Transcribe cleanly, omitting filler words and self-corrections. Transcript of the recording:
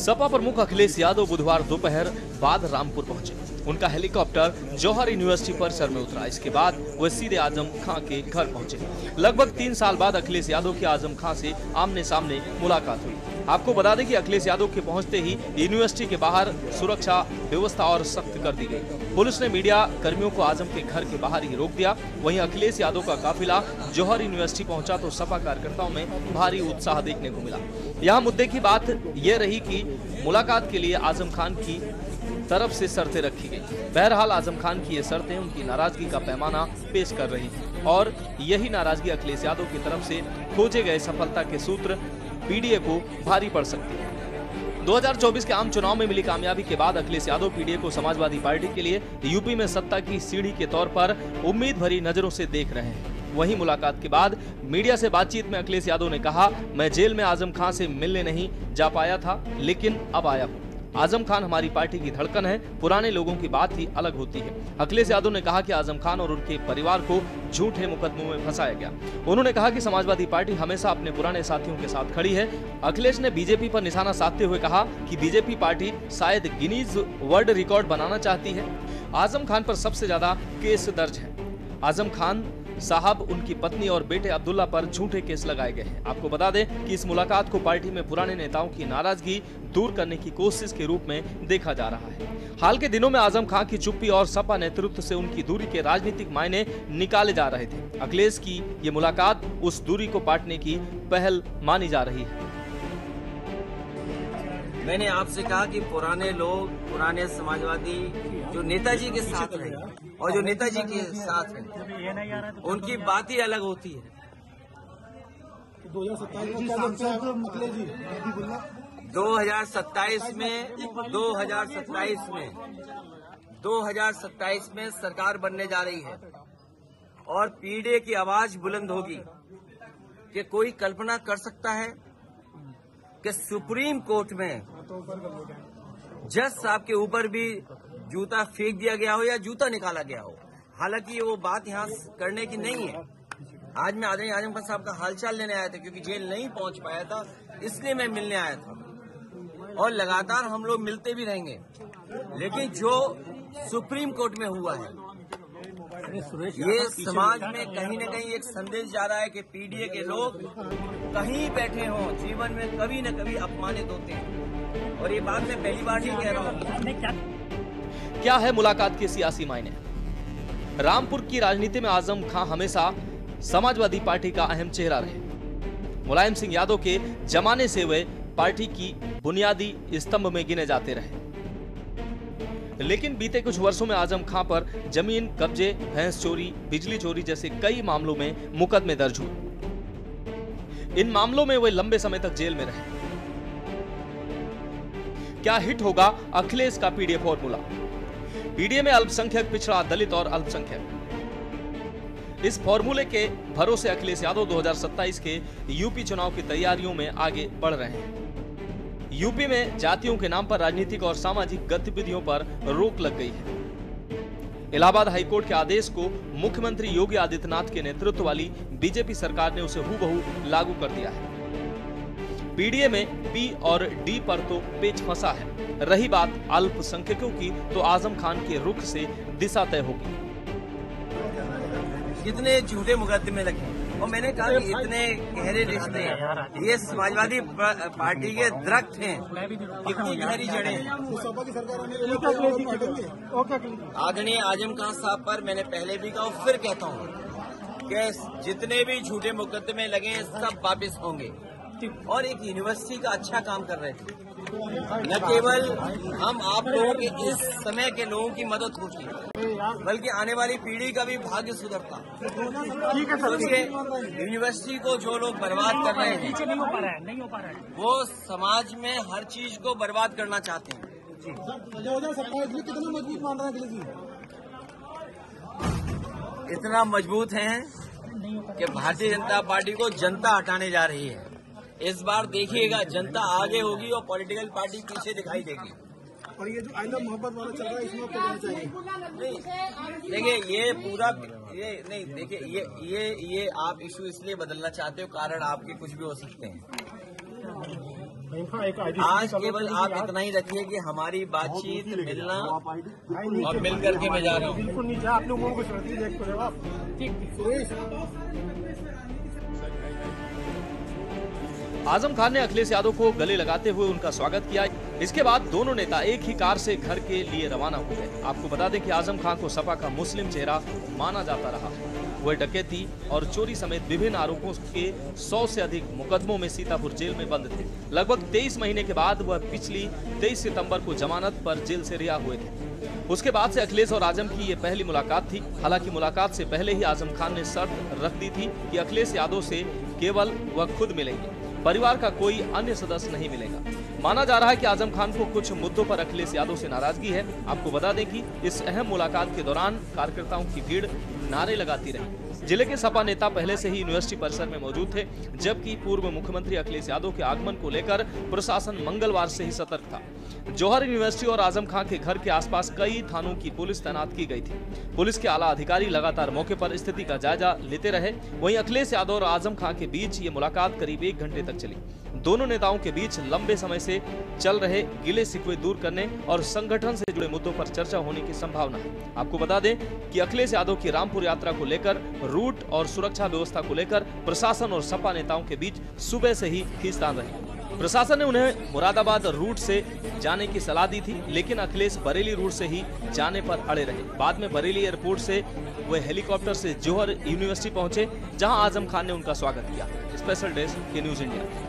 सपा प्रमुख अखिलेश यादव बुधवार दोपहर बाद रामपुर पहुंचे। उनका हेलीकॉप्टर जौहर यूनिवर्सिटी परिसर में उतरा। इसके बाद वे सीधे आजम खां के घर पहुंचे। लगभग 3 साल बाद अखिलेश यादव की आजम खां से आमने सामने मुलाकात हुई। आपको बता दें कि अखिलेश यादव के पहुंचते ही यूनिवर्सिटी के बाहर सुरक्षा व्यवस्था और सख्त कर दी गई। पुलिस ने मीडिया कर्मियों को आजम के घर के बाहर ही रोक दिया। वहीं अखिलेश यादव का काफिला जौहर यूनिवर्सिटी पहुंचा तो सपा कार्यकर्ताओं में भारी उत्साह देखने को मिला। यहाँ मुद्दे की बात यह रही कि मुलाकात के लिए आजम खान की तरफ से शर्तें रखी गई। बहरहाल आजम खान की ये शर्तें उनकी नाराजगी का पैमाना पेश कर रही थी और यही नाराजगी अखिलेश यादव की तरफ से खोजे गए सफलता के सूत्र पीडीए को भारी पड़ सकती है। 2024 के आम चुनाव में मिली कामयाबी के बाद अखिलेश यादव पीडीए को समाजवादी पार्टी के लिए यूपी में सत्ता की सीढ़ी के तौर पर उम्मीद भरी नजरों से देख रहे हैं। वहीं मुलाकात के बाद मीडिया से बातचीत में अखिलेश यादव ने कहा, मैं जेल में आजम खान से मिलने नहीं जा पाया था, लेकिन अब आया हूँ। आजम खान हमारी पार्टी की धड़कन है। पुराने लोगों की बात ही अलग होती है। अखिलेश यादव ने कहा कि आजम खान और उनके परिवार को झूठे मुकदमों में फंसाया गया। उन्होंने कहा कि समाजवादी पार्टी हमेशा अपने पुराने साथियों के साथ खड़ी है। अखिलेश ने बीजेपी पर निशाना साधते हुए कहा कि बीजेपी पार्टी शायद गिनीज वर्ल्ड रिकॉर्ड बनाना चाहती है। आजम खान पर सबसे ज्यादा केस दर्ज है। आजम खान साहब, उनकी पत्नी और बेटे अब्दुल्ला पर झूठे केस लगाए गए हैं। आपको बता दें कि इस मुलाकात को पार्टी में पुराने नेताओं की नाराजगी दूर करने की कोशिश के रूप में देखा जा रहा है। हाल के दिनों में आजम खान की चुप्पी और सपा नेतृत्व से उनकी दूरी के राजनीतिक मायने निकाले जा रहे थे। अखिलेश की ये मुलाकात उस दूरी को पाटने की पहल मानी जा रही है। मैंने आपसे कहा कि पुराने लोग, पुराने समाजवादी जो नेताजी के साथ रहे और जो नेताजी के साथ हैं, उनकी बात ही अलग होती है। 2027 में सरकार बनने जा रही है और पीडीए की आवाज बुलंद होगी कि कोई कल्पना कर सकता है कि सुप्रीम कोर्ट में जज साहब के ऊपर भी जूता फेंक दिया गया हो या जूता निकाला गया हो। हालांकि वो बात यहाँ करने की नहीं है। आज मैं आदरणीय आजम खान साहब का हालचाल लेने आया था, क्योंकि जेल नहीं पहुंच पाया था, इसलिए मैं मिलने आया था और लगातार हम लोग मिलते भी रहेंगे। लेकिन जो सुप्रीम कोर्ट में हुआ है, ये समाज में कहीं न कहीं एक संदेश जा रहा है कि पीडीए के लोग कहीं बैठे हों, जीवन में कभी न कभी अपमानित होते हैं। और ये बात मैं पहली बार नहीं कह रहा हूँ। क्या है मुलाकात के सियासी मायने? रामपुर की राजनीति में आजम खान हमेशा समाजवादी पार्टी का अहम चेहरा रहे। मुलायम सिंह यादव के जमाने से वे पार्टी की बुनियादी स्तंभ में गिने जाते रहे। लेकिन बीते कुछ वर्षों में आजम खान पर जमीन कब्जे, भैंस चोरी, बिजली चोरी जैसे कई मामलों में मुकदमे दर्ज हुए। इन मामलों में वे लंबे समय तक जेल में रहे। क्या हिट होगा अखिलेश का पीडीए फॉर्मूला? पीडीए में अल्पसंख्यक, पिछड़ा, दलित और अल्पसंख्यक, इस फॉर्मूले के भरोसे अखिलेश यादव 2027 के यूपी चुनाव की तैयारियों में आगे बढ़ रहे हैं। यूपी में जातियों के नाम पर राजनीतिक और सामाजिक गतिविधियों पर रोक लग गई है। इलाहाबाद हाईकोर्ट के आदेश को मुख्यमंत्री योगी आदित्यनाथ के नेतृत्व वाली बीजेपी सरकार ने उसे हूबहू लागू कर दिया है। पीडीए में पी और डी पर तो पेच फंसा है। रही बात अल्पसंख्यकों की, तो आजम खान के रुख से दिशा तय होगी। कितने झूठे मुकदमे लगे और मैंने कहा कि इतने गहरे रिश्ते, ये समाजवादी पार्टी के दरख्त हैं, कितनी गहरी जड़ें हैं। आदरणीय आजम खान साहब पर मैंने पहले भी कहा और फिर कहता हूँ कि जितने भी झूठे मुकदमे लगे सब वापस होंगे। और एक यूनिवर्सिटी का अच्छा काम कर रहे थे। न केवल हम आप लोगों के इस समय के लोगों की मदद होती, बल्कि आने वाली पीढ़ी का भी भाग्य सुधरता। सोचिए, यूनिवर्सिटी को जो लोग बर्बाद कर रहे हैं, नहीं हो पा रहा है, वो समाज में हर चीज को बर्बाद करना चाहते हैं। 2027 में कितना मजबूत मान रहे हैं? इतना मजबूत हैं कि भारतीय जनता पार्टी को जनता हटाने जा रही है। इस बार देखिएगा, जनता आगे होगी और पॉलिटिकल पार्टी पीछे दिखाई देगी। और ये जो आई लव मोहब्बत वाला चल रहा है, इसमें क्या कहना चाहिए? देखिए, ये पूरा ये नहीं, देखिए ये आप इशू इसलिए बदलना चाहते हो, कारण आपके कुछ भी हो सकते हैं। आज केवल आप इतना ही रखिए कि हमारी बातचीत, मिलना और मिल करके मैं जा रहा हूँ। बिल्कुल नीचे आप लोगों को शर्ती देख कर आप आजम खान ने अखिलेश यादव को गले लगाते हुए उनका स्वागत किया। इसके बाद दोनों नेता एक ही कार से घर के लिए रवाना हो गए। आपको बता दें कि आजम खान को सपा का मुस्लिम चेहरा माना जाता रहा। वह डकैती और चोरी समेत विभिन्न आरोपों के 100 से अधिक मुकदमों में सीतापुर जेल में बंद थे। लगभग 23 महीने के बाद वह पिछली 23 सितंबर को जमानत पर जेल से रिहा हुए थे। उसके बाद से अखिलेश और आजम की ये पहली मुलाकात थी। हालांकि मुलाकात से पहले ही आजम खान ने शर्त रख दी थी कि अखिलेश यादव से केवल वह खुद मिलेंगे, परिवार का कोई अन्य सदस्य नहीं मिलेगा। माना जा रहा है कि आजम खान को कुछ मुद्दों पर अखिलेश यादव से नाराजगी है। आपको बता दें कि इस अहम मुलाकात के दौरान कार्यकर्ताओं की भीड़ नारे लगाती रही। जिले के सपा नेता पहले से ही यूनिवर्सिटी परिसर में मौजूद थे, जबकि पूर्व मुख्यमंत्री अखिलेश यादव के आगमन को लेकर प्रशासन मंगलवार से ही सतर्क था। जौहर यूनिवर्सिटी और आजम खान के घर के आसपास कई थानों की पुलिस तैनात की गई थी। पुलिस के आला अधिकारी लगातार मौके पर स्थिति का जायजा लेते रहे। वहीं अखिलेश यादव और आजम खान के बीच ये मुलाकात करीब 1 घंटे तक चली। दोनों नेताओं के बीच लंबे समय से चल रहे गिले शिकवे दूर करने और संगठन से जुड़े मुद्दों पर चर्चा होने की संभावना है। आपको बता दें कि अखिलेश यादव की रामपुर यात्रा को लेकर रूट और सुरक्षा व्यवस्था को लेकर प्रशासन और सपा नेताओं के बीच सुबह से ही खींचतान रही। प्रशासन ने उन्हें मुरादाबाद रूट से जाने की सलाह दी थी, लेकिन अखिलेश बरेली रूट से ही जाने पर अड़े रहे। बाद में बरेली एयरपोर्ट से वे हेलीकॉप्टर से जौहर यूनिवर्सिटी पहुंचे, जहां आजम खान ने उनका स्वागत किया। स्पेशल डेस्क के न्यूज़ इंडिया।